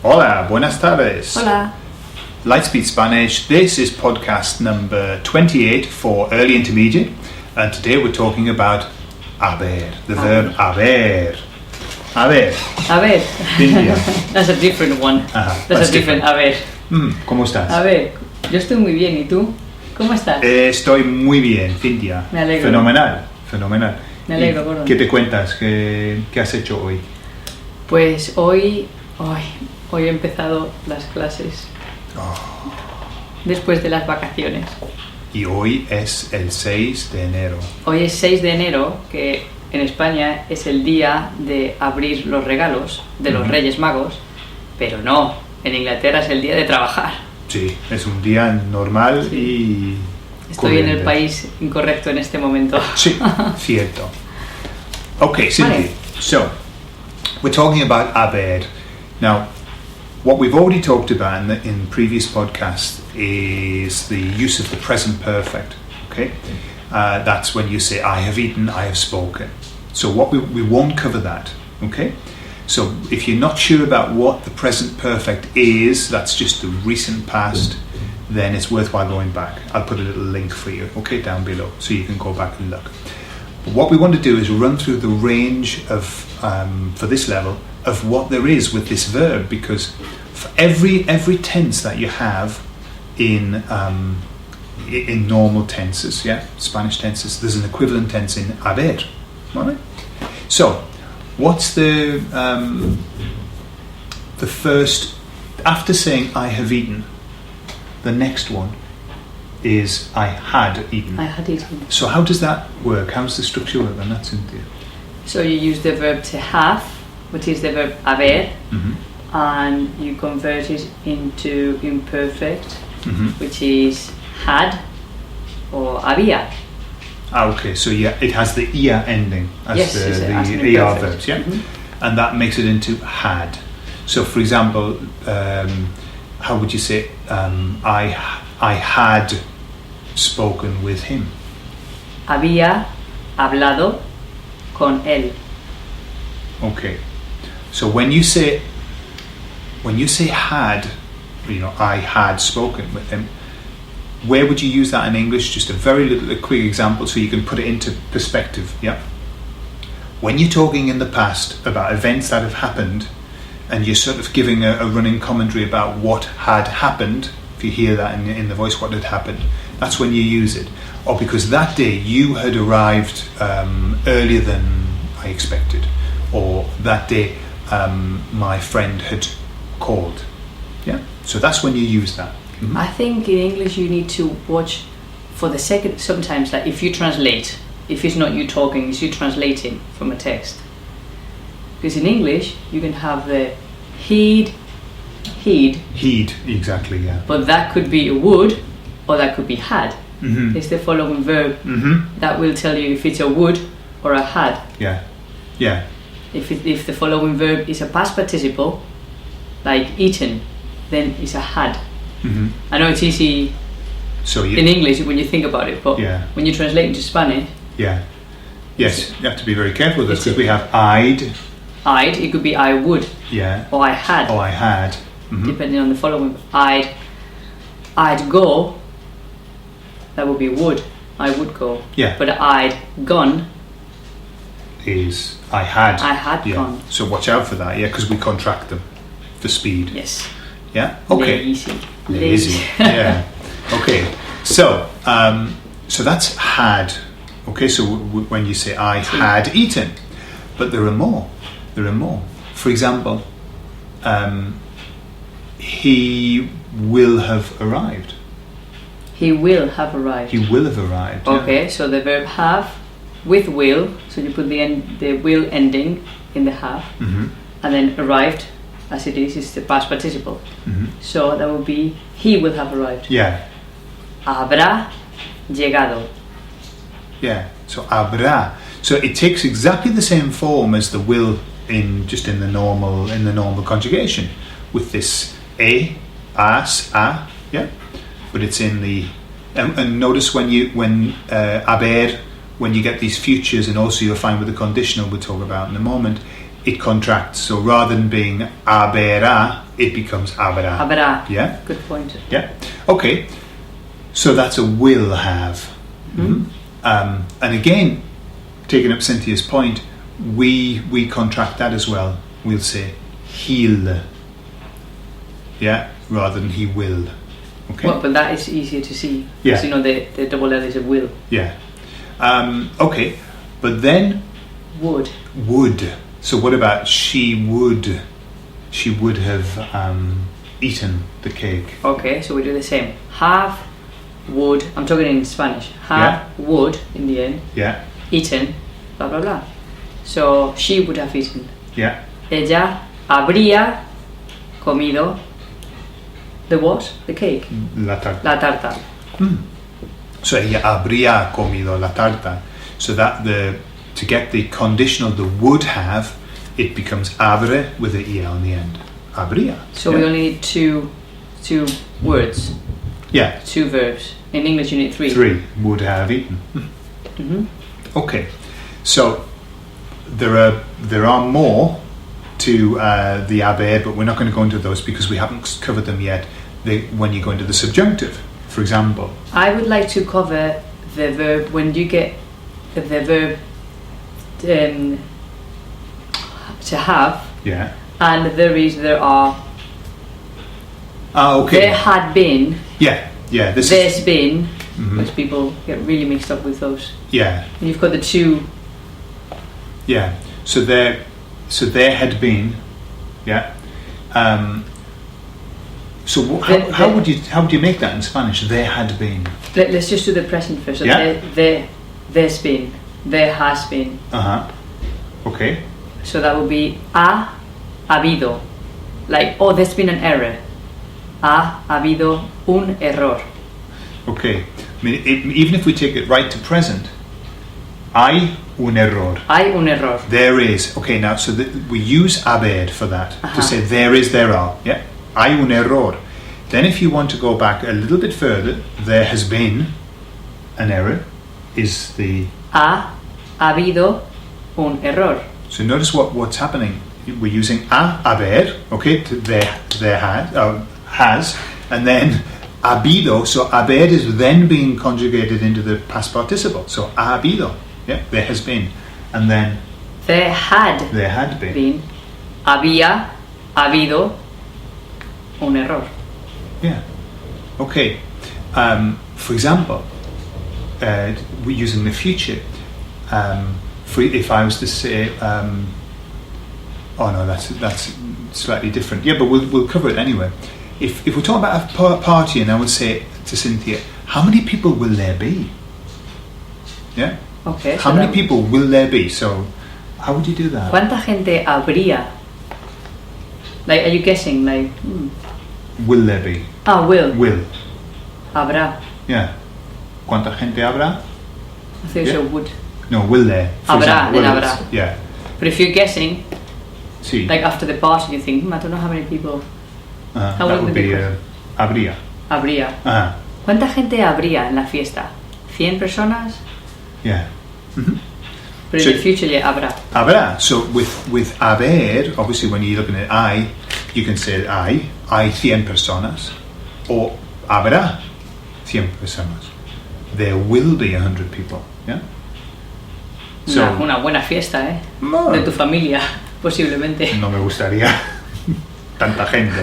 Hola, buenas tardes. Hola. LightSpeed Spanish. This is podcast number 28 for early intermediate, and today we're talking about haber, the verb haber. Haber. Haber. Cynthia. That's a different one. That's a different haber. ¿Cómo estás? A ver, yo estoy muy bien, ¿y tú? ¿Cómo estás? Estoy muy bien, Cynthia. Me alegro. Fenomenal. Me alegro, gordo. ¿Qué te cuentas? ¿Qué has hecho hoy? Pues hoy he empezado las clases. Después de las vacaciones. Y hoy es el 6 de enero. Hoy es 6 de enero, que en España es el día de abrir los regalos de los Reyes Magos, pero no, en Inglaterra es el día de trabajar. Sí, es un día normal y... Estoy en el país incorrecto en este momento. Sí, cierto. Okay, Cynthia, Vale. so we're talking about haber. Now, what we've already talked about in previous podcasts is the use of the present perfect. Okay, that's when you say I have eaten, I have spoken. So what we won't cover that. Okay, so if you're not sure about what the present perfect is, that's just the recent past, then it's worthwhile going back. I'll put a little link for you, okay, down below, so you can go back and look. But what we want to do is run through the range of, for this level, of what there is with this verb, because for every tense that you have in normal tenses, yeah, Spanish tenses, there's an equivalent tense in haber. All right. So, what's the first, after saying I have eaten, the next one is I had eaten. I had eaten. So how does that work? How's the structure work then? That's Cynthia. So you use the verb to have, which is the verb haber, and you convert it into imperfect, which is had or había. Okay, so yeah, it has the ia ending as Yes, the as an ER imperfect. verbs, yeah? And that makes it into had. So for example, how would you say I had spoken with him? Había hablado con él. Okay. So when you say had, I had spoken with him, where would you use that in English? Just a quick example so you can put it into perspective, yeah? When you're talking in the past about events that have happened and you're sort of giving a running commentary about what had happened, if you hear that in the voice, what had happened, that's when you use it. Or because that day you had arrived earlier than I expected, or that day my friend had called. Yeah, so that's when you use that. I think in English you need to watch for the second, sometimes like if you translate, if it's not you talking, it's you translating from a text. Because in English you can have the he'd, Exactly, yeah. but that could be a would or that could be had. It's the following verb that will tell you if it's a would or a had. Yeah. If the following verb is a past participle, like eaten, then it's a had. I know it's easy in English when you think about it, but when you translate into Spanish, yes, you have to be very careful with this because we have I'd, it could be I would, or I had, depending on the following. I'd go, that would be would. I would go. Yeah. But I'd gone is I had gone. So watch out for that, because we contract them for speed. Yes. Yeah. Okay. Lazy. Yeah. Okay. So that's had. Okay. So when you say I had eaten, but there are more. For example, he will have arrived. He will have arrived. Okay. So the verb have with will. So you put the will ending in the have, and then arrived, as it is the past participle. So that would be he will have arrived. Yeah. Habrá llegado. Yeah. So habrá. So it takes exactly the same form as the will in the normal conjugation with this as, a, yeah. But it's in the and notice when haber, when you get these futures, and also you'll find with the conditional we'll talk about in a moment, it contracts. So rather than being haberá, it becomes haberá. Haberá. Yeah? Good point. Yeah. Okay. So that's a will have. Mm-hmm. And again, taking up Cynthia's point, we contract that as well. We'll say he'll. Yeah? Rather than he will. Okay. Well, but that is easier to see. Yeah. Because the double L is a will. Yeah. Okay. But then Would. So what about she would have eaten the cake? Okay, so we do the same. Have, would, I'm talking in Spanish. Have, would, in the end. Yeah. Eaten, blah, blah, blah. So she would have eaten. Yeah. Ella habría comido the what? The cake? La tarta. La tarta. So ella habría comido la tarta. So that to get the conditional, the would have, it becomes habre with a ia on the end. Habría. So we only need two words. Yeah. 2 verbs. In English you need 3. 3 would have eaten. Mm-hmm. Okay. So there are more to the haber, but we're not going to go into those because we haven't covered them yet. When you go into the subjunctive, for example. I would like to cover the verb when you get the verb to have. Yeah. And there are. Okay. There had been. Yeah. There's been. Mm-hmm. Because people get really mixed up with those. Yeah. And you've got the 2. Yeah. So there had been. Yeah. So how would you make that in Spanish? There had been. Let's just do the present first. So yeah. There's been. There has been. Okay. So that would be ha habido. Like, there's been an error. Ha habido un error. Okay. I mean, even if we take it right to present, hay un error. Hay un error. There is. Okay, now, so we use haber for that, to say there is, there are. Yeah. Hay un error. Then if you want to go back a little bit further, there has been an error, is the... Ha habido un error. So notice what's happening. We're using haber, okay, there has, and then habido. So haber is then being conjugated into the past participle. So ha habido, yeah, there has been, and then there had been. Había habido un error. Yeah. Okay. For example, we're using the future. If I was to say, that's slightly different. Yeah, but we'll cover it anyway. If we're talking about a party, and I would say to Cynthia, how many people will there be? Yeah. Okay. How many people will there be? So, how would you do that? ¿Cuánta gente habría? Like, are you guessing? Like, will there be? Will. Will. Habrá. Yeah. ¿Cuánta gente habrá? I think so. Would. No, will there? Habrá, then habrá. Yeah. But if you're guessing, sí. Like after the party, you think, I don't know how many people. That would be habría. Habría. ¿Cuánta gente habría en la fiesta? ¿100 personas? Yeah. Mm-hmm. But in the future, yeah, habrá. Habrá. So with haber, obviously when you're looking at I, you can say hay 100 personas, or habrá 100 personas. There will be 100 people. Yeah. So, una buena fiesta, No. De tu familia, posiblemente. No me gustaría. Tanta gente.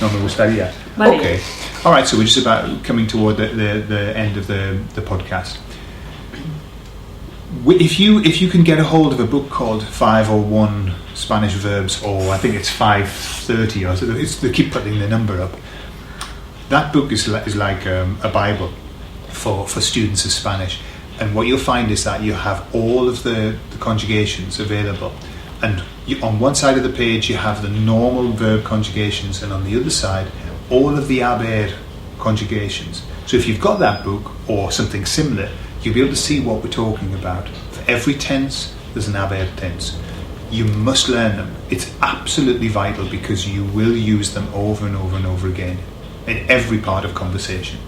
No me gustaría. Vale. Okay. All right. So we're just about coming toward the end of the podcast. If you can get a hold of a book called 501 Spanish Verbs, or I think it's 530, or they keep putting the number up. That book is like a Bible for students of Spanish. And what you'll find is that you have all of the conjugations available. And on one side of the page you have the normal verb conjugations, and on the other side all of the haber conjugations. So if you've got that book or something similar, you'll be able to see what we're talking about. For every tense there's an haber tense. You must learn them. It's absolutely vital because you will use them over and over and over again in every part of conversation.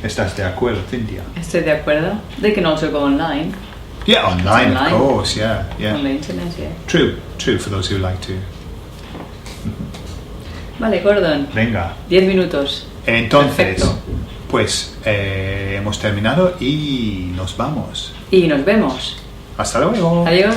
¿Estás de acuerdo, Cynthia? Estoy de acuerdo. They can also go online. Yeah, online, of course, yeah. On the internet, yeah. True, for those who like to. Vale, Gordon. Venga. 10 minutos. Entonces, perfecto. Pues hemos terminado y nos vamos. Y nos vemos. Hasta luego. Adiós.